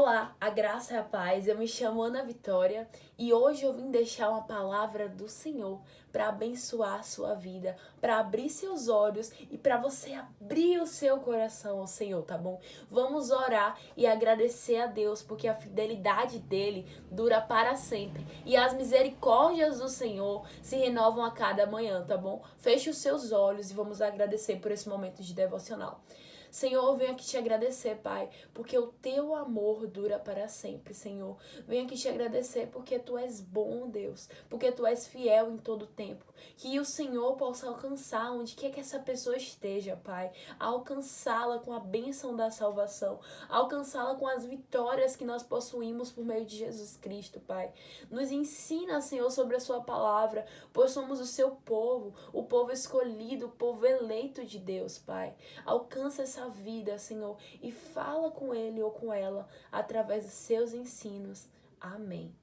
Olá, a graça e a paz, eu me chamo Ana Vitória e hoje eu vim deixar uma palavra do Senhor para abençoar a sua vida, para abrir seus olhos e para você abrir o seu coração ao Senhor, tá bom? Vamos orar e agradecer a Deus porque a fidelidade dele dura para sempre e as misericórdias do Senhor se renovam a cada manhã, tá bom? Feche os seus olhos e vamos agradecer por esse momento de devocional. Senhor, eu venho aqui te agradecer, Pai, porque o teu amor dura para sempre, Senhor. Venho aqui te agradecer porque tu és bom, Deus, porque tu és fiel em todo tempo. Que o Senhor possa alcançar onde quer que essa pessoa esteja, Pai. Alcançá-la com a bênção da salvação, alcançá-la com as vitórias que nós possuímos por meio de Jesus Cristo, Pai. Nos ensina, Senhor, sobre a sua palavra, pois somos o seu povo, o povo escolhido, o povo eleito de Deus, Pai. Alcança essa vida, Senhor, e fala com ele ou com ela através dos seus ensinos. Amém.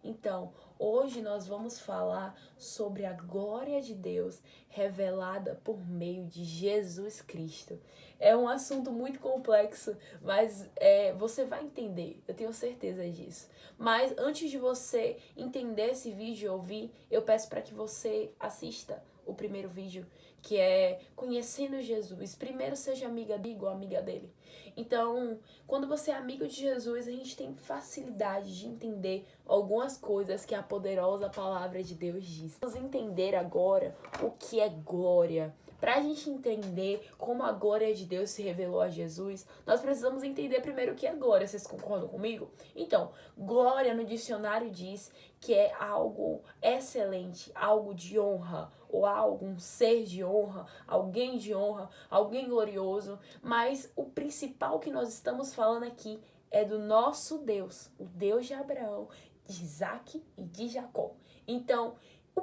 Então, hoje nós vamos falar sobre a glória de Deus revelada por meio de Jesus Cristo. É um assunto muito complexo, mas você vai entender, eu tenho certeza disso. Mas antes de você entender esse vídeo e ouvir, eu peço para que você assista o primeiro vídeo, que é Conhecendo Jesus. Primeiro seja amiga ou amiga dele. Então, quando você é amigo de Jesus, a gente tem facilidade de entender algumas coisas que a poderosa palavra de Deus diz. Vamos entender agora o que é glória. Para a gente entender como a glória de Deus se revelou a Jesus, nós precisamos entender primeiro o que é glória. Vocês concordam comigo? Então, glória no dicionário diz que é algo excelente, algo de honra, ou algo, um ser de honra, alguém de honra, alguém glorioso. Mas o principal que nós estamos falando aqui é do nosso Deus, o Deus de Abraão, de Isaac e de Jacó. Então,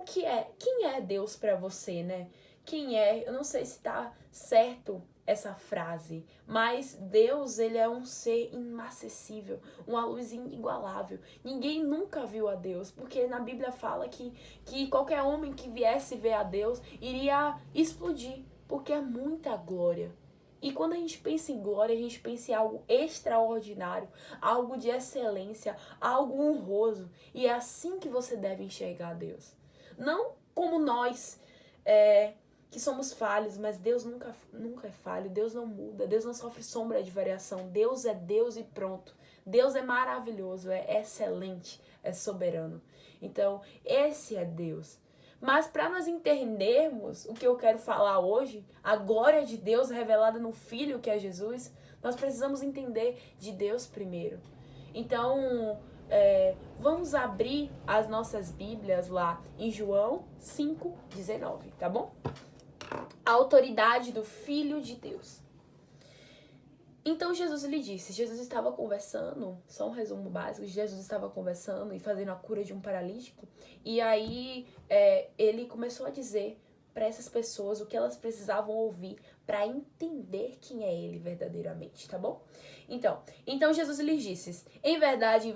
quem é Deus para você, né? Quem é? Eu não sei se tá certo essa frase, mas Deus, ele é um ser inacessível, uma luz inigualável. Ninguém nunca viu a Deus, porque na Bíblia fala que qualquer homem que viesse ver a Deus iria explodir, porque é muita glória. E quando a gente pensa em glória, a gente pensa em algo extraordinário, algo de excelência, algo honroso. E é assim que você deve enxergar a Deus. Não como nós, que somos falhos, mas Deus nunca é falho, Deus não muda, Deus não sofre sombra de variação, Deus é Deus e pronto. Deus é maravilhoso, é excelente, é soberano. Então, esse é Deus. Mas para nós entendermos o que eu quero falar hoje, a glória de Deus revelada no Filho que é Jesus, nós precisamos entender de Deus primeiro. Então, vamos abrir as nossas Bíblias lá em João 5,19, tá bom? A autoridade do Filho de Deus. Então Jesus lhe disse, Jesus estava conversando, só um resumo básico, Jesus estava conversando e fazendo a cura de um paralítico, e aí ele começou a dizer para essas pessoas o que elas precisavam ouvir para entender quem é ele verdadeiramente, tá bom? Então Jesus lhes disse, em verdade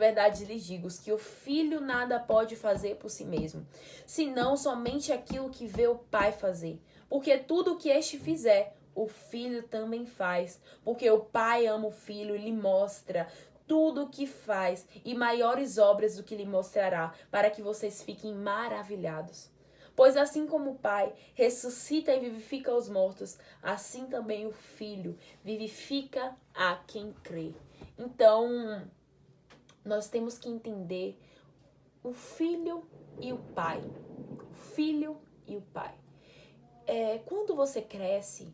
lhes digo que o Filho nada pode fazer por si mesmo, senão somente aquilo que vê o Pai fazer. Porque tudo o que este fizer, o Filho também faz. Porque o Pai ama o Filho e lhe mostra tudo o que faz e maiores obras do que lhe mostrará, para que vocês fiquem maravilhados. Pois assim como o Pai ressuscita e vivifica os mortos, assim também o Filho vivifica a quem crê. Então, nós temos que entender o Filho e o Pai. O Filho e o Pai. Quando você cresce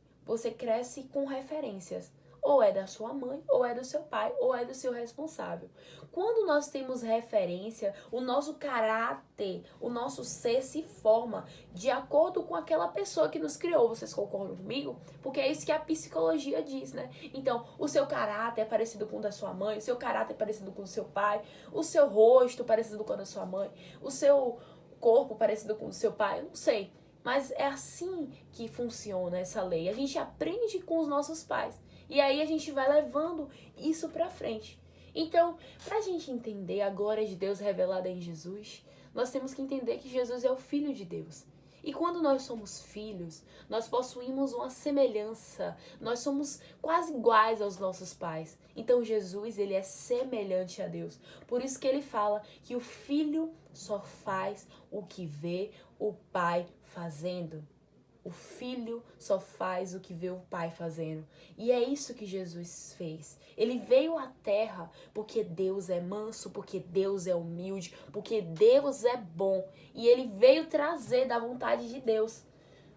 com referências. Ou é da sua mãe, ou é do seu pai, ou é do seu responsável. Quando nós temos referência, o nosso caráter, o nosso ser se forma de acordo com aquela pessoa que nos criou. Vocês concordam comigo? Porque é isso que a psicologia diz, né? Então, o seu caráter é parecido com o da sua mãe, o seu caráter é parecido com o do seu pai, o seu rosto parecido com o da sua mãe, o seu corpo parecido com o do seu pai, eu não sei. Mas é assim que funciona essa lei. A gente aprende com os nossos pais. E aí a gente vai levando isso pra frente. Então, pra gente entender a glória de Deus revelada em Jesus, nós temos que entender que Jesus é o Filho de Deus. E quando nós somos filhos, nós possuímos uma semelhança, nós somos quase iguais aos nossos pais. Então Jesus, ele é semelhante a Deus. Por isso que ele fala que o filho só faz o que vê o pai fazendo. O filho só faz o que vê o pai fazendo. E é isso que Jesus fez. Ele veio à terra porque Deus é manso, porque Deus é humilde, porque Deus é bom. E ele veio trazer da vontade de Deus.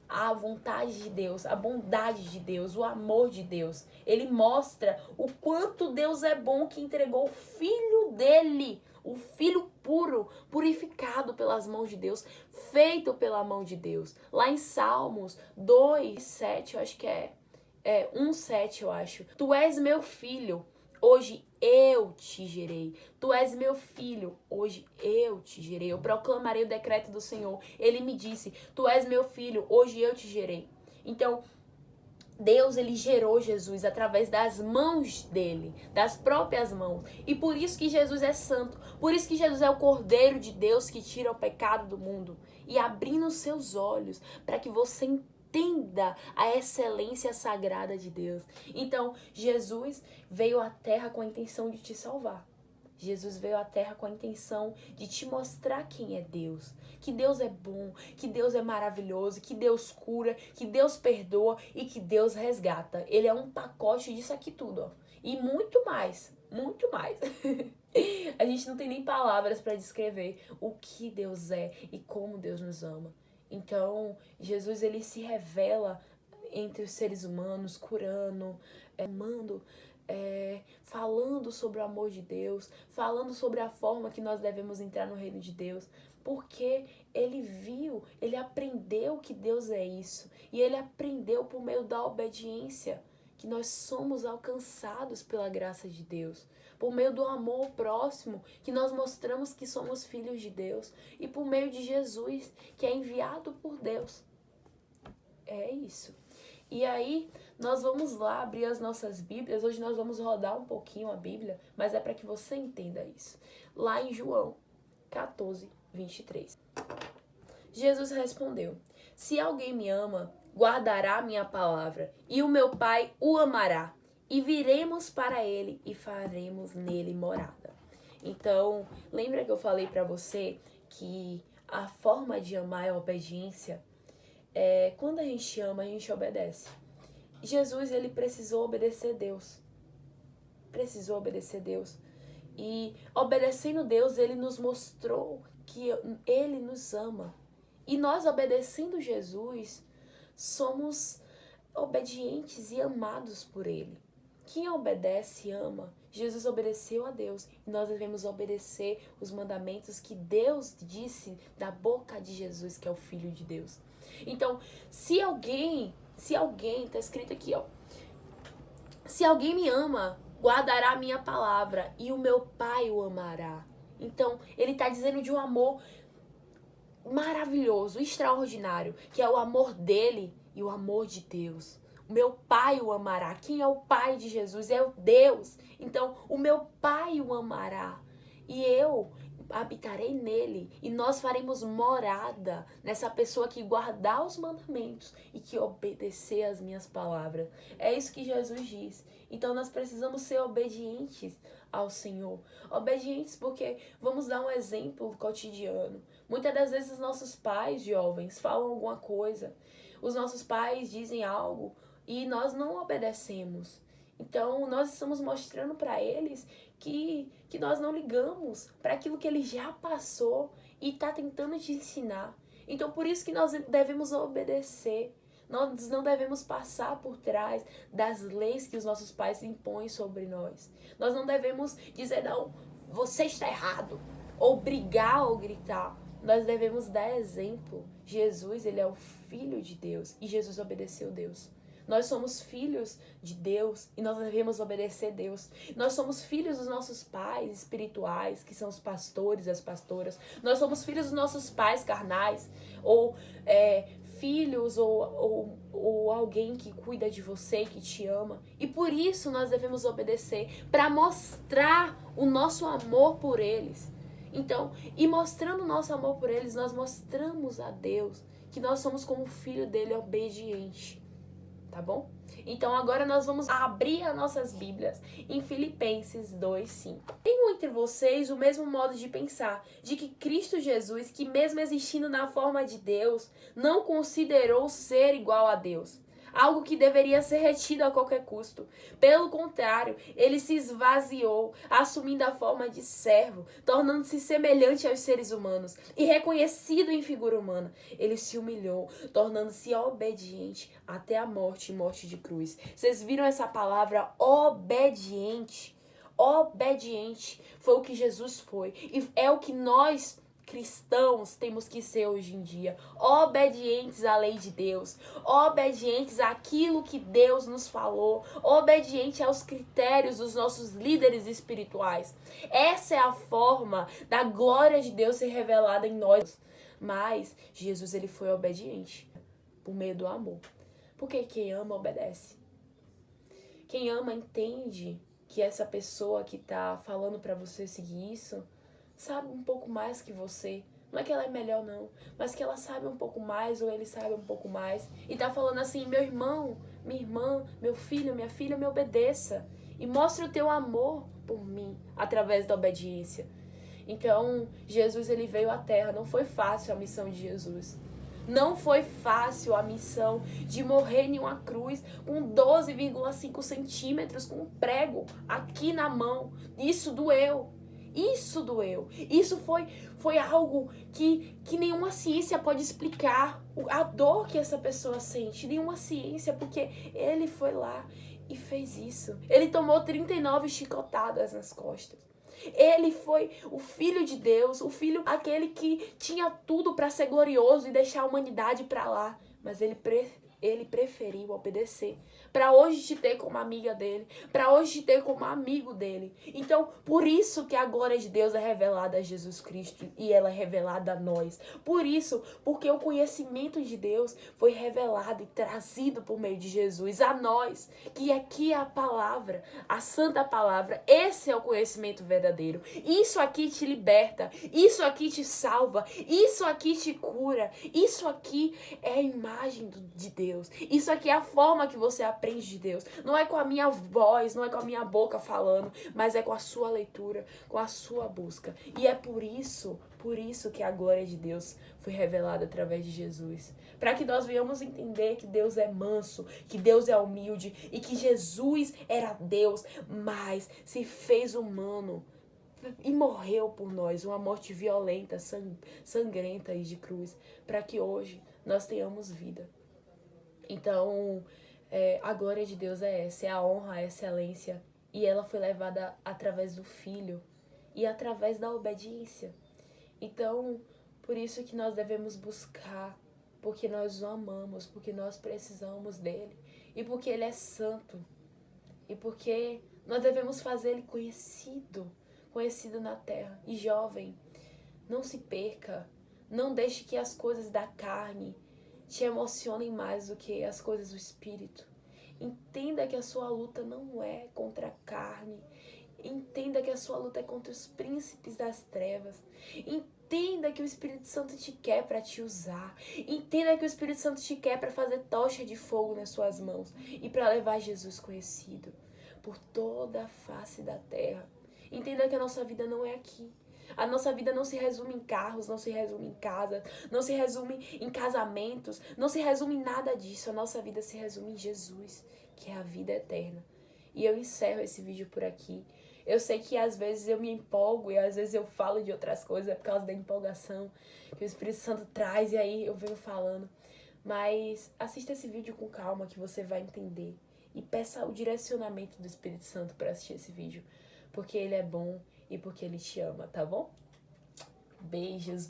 A vontade de Deus, a bondade de Deus, o amor de Deus. Ele mostra o quanto Deus é bom, que entregou o filho dele, o filho puro, purificado pelas mãos de Deus, feito pela mão de Deus. Lá em Salmos 2:7, eu acho que é 1:7, eu acho. Tu és meu filho, hoje eu te gerei. Tu és meu filho, hoje eu te gerei. Eu proclamarei o decreto do Senhor. Ele me disse, tu és meu filho, hoje eu te gerei. Então, Deus, ele gerou Jesus através das mãos dele, das próprias mãos. E por isso que Jesus é santo. Por isso que Jesus é o Cordeiro de Deus que tira o pecado do mundo. E abrindo os seus olhos para que você entenda a excelência sagrada de Deus. Então, Jesus veio à terra com a intenção de te salvar. Jesus veio à terra com a intenção de te mostrar quem é Deus. Que Deus é bom, que Deus é maravilhoso, que Deus cura, que Deus perdoa e que Deus resgata. Ele é um pacote disso aqui tudo, ó. E muito mais, muito mais. A gente não tem nem palavras para descrever o que Deus é e como Deus nos ama. Então, Jesus, ele se revela entre os seres humanos, curando, amando, falando sobre o amor de Deus, falando sobre a forma que nós devemos entrar no reino de Deus, porque ele viu, ele aprendeu que Deus é isso, e ele aprendeu por meio da obediência, que nós somos alcançados pela graça de Deus, por meio do amor ao próximo, que nós mostramos que somos filhos de Deus, e por meio de Jesus, que é enviado por Deus. É isso. E aí, nós vamos lá abrir as nossas Bíblias. Hoje nós vamos rodar um pouquinho a Bíblia, mas é para que você entenda isso. Lá em João 14:23. Jesus respondeu: se alguém me ama, guardará minha palavra, e o meu Pai o amará, e viremos para ele e faremos nele morada. Então, lembra que eu falei para você que a forma de amar é a obediência? Quando a gente ama, a gente obedece. Jesus, ele precisou obedecer Deus. Precisou obedecer Deus. E obedecendo Deus, ele nos mostrou que ele nos ama. E nós, obedecendo Jesus, somos obedientes e amados por ele. Quem obedece, ama. Jesus obedeceu a Deus e nós devemos obedecer os mandamentos que Deus disse da boca de Jesus, que é o Filho de Deus. Então, se alguém, tá escrito aqui, ó. Se alguém me ama, guardará a minha palavra e o meu Pai o amará. Então, ele tá dizendo de um amor maravilhoso, extraordinário, que é o amor dele e o amor de Deus. O meu Pai o amará. Quem é o Pai de Jesus? É o Deus. Então, o meu Pai o amará. E eu habitarei nele. E nós faremos morada nessa pessoa que guardar os mandamentos e que obedecer as minhas palavras. É isso que Jesus diz. Então, nós precisamos ser obedientes ao Senhor. Obedientes porque, vamos dar um exemplo cotidiano. Muitas das vezes os nossos pais jovens falam alguma coisa. Os nossos pais dizem algo e nós não obedecemos. Então, nós estamos mostrando para eles que nós não ligamos para aquilo que ele já passou e está tentando te ensinar. Então, por isso que nós devemos obedecer. Nós não devemos passar por trás das leis que os nossos pais impõem sobre nós. Nós não devemos dizer, não, você está errado, ou brigar ou gritar. Nós devemos dar exemplo. Jesus, ele é o Filho de Deus e Jesus obedeceu Deus. Nós somos filhos de Deus e nós devemos obedecer Deus. Nós somos filhos dos nossos pais espirituais, que são os pastores e as pastoras. Nós somos filhos dos nossos pais carnais, ou filhos, ou alguém que cuida de você, que te ama. E por isso nós devemos obedecer, para mostrar o nosso amor por eles. Então, e mostrando o nosso amor por eles, nós mostramos a Deus que nós somos como filho dele obediente, tá bom? Então agora nós vamos abrir as nossas Bíblias em Filipenses 2:5. Tenham entre vocês o mesmo modo de pensar, de que Cristo Jesus, que mesmo existindo na forma de Deus, não considerou ser igual a Deus, algo que deveria ser retido a qualquer custo. Pelo contrário, ele se esvaziou, assumindo a forma de servo, tornando-se semelhante aos seres humanos e reconhecido em figura humana. Ele se humilhou, tornando-se obediente até a morte e morte de cruz. Vocês viram essa palavra obediente? Obediente foi o que Jesus foi e é o que nós cristãos temos que ser hoje em dia, obedientes à lei de Deus, obedientes àquilo que Deus nos falou, obedientes aos critérios dos nossos líderes espirituais. Essa é a forma da glória de Deus ser revelada em nós. Mas Jesus, ele foi obediente por meio do amor. Porque quem ama obedece. Quem ama entende que essa pessoa que tá falando para você seguir isso sabe um pouco mais que você. Não é que ela é melhor, não, mas que ela sabe um pouco mais, ou ele sabe um pouco mais. E tá falando assim, meu irmão, minha irmã, meu filho, minha filha, me obedeça. E mostre o teu amor por mim, através da obediência. Então, Jesus, ele veio à Terra. Não foi fácil a missão de Jesus. Não foi fácil a missão de morrer em uma cruz com 12,5 centímetros, com um prego aqui na mão. Isso doeu. Isso doeu. Isso foi algo que nenhuma ciência pode explicar. A dor que essa pessoa sente. Nenhuma ciência, porque ele foi lá e fez isso. Ele tomou 39 chicotadas nas costas. Ele foi o Filho de Deus, o Filho, aquele que tinha tudo para ser glorioso e deixar a humanidade para lá. Mas ele preferiu obedecer. Para hoje te ter como amiga dele. Para hoje te ter como amigo dele. Então, por isso que a glória de Deus é revelada a Jesus Cristo. E ela é revelada a nós. Por isso, porque o conhecimento de Deus foi revelado e trazido por meio de Jesus a nós. Que aqui é a palavra, a santa palavra. Esse é o conhecimento verdadeiro. Isso aqui te liberta. Isso aqui te salva. Isso aqui te cura. Isso aqui é a imagem de Deus. Isso aqui é a forma que você aprende de Deus. Não é com a minha voz, não é com a minha boca falando, mas é com a sua leitura, com a sua busca. E é por isso que a glória de Deus foi revelada através de Jesus. Para que nós venhamos entender que Deus é manso, que Deus é humilde e que Jesus era Deus, mas se fez humano e morreu por nós, uma morte violenta, sangrenta e de cruz, para que hoje nós tenhamos vida. Então, a glória de Deus é essa, é a honra, a excelência. E ela foi levada através do Filho e através da obediência. Então, por isso que nós devemos buscar, porque nós o amamos, porque nós precisamos dele. E porque ele é santo. E porque nós devemos fazer ele conhecido na terra. E jovem, não se perca, não deixe que as coisas da carne te emocionem mais do que as coisas do Espírito. Entenda que a sua luta não é contra a carne. Entenda que a sua luta é contra os príncipes das trevas. Entenda que o Espírito Santo te quer para te usar. Entenda que o Espírito Santo te quer para fazer tocha de fogo nas suas mãos e para levar Jesus conhecido por toda a face da terra. Entenda que a nossa vida não é aqui. A nossa vida não se resume em carros, não se resume em casa, não se resume em casamentos, não se resume em nada disso. A nossa vida se resume em Jesus, que é a vida eterna. E eu encerro esse vídeo por aqui. Eu sei que às vezes eu me empolgo e às vezes eu falo de outras coisas, é por causa da empolgação que o Espírito Santo traz e aí eu venho falando. Mas assista esse vídeo com calma que você vai entender. E peça o direcionamento do Espírito Santo para assistir esse vídeo. Porque ele é bom e porque ele te ama, tá bom? Beijos.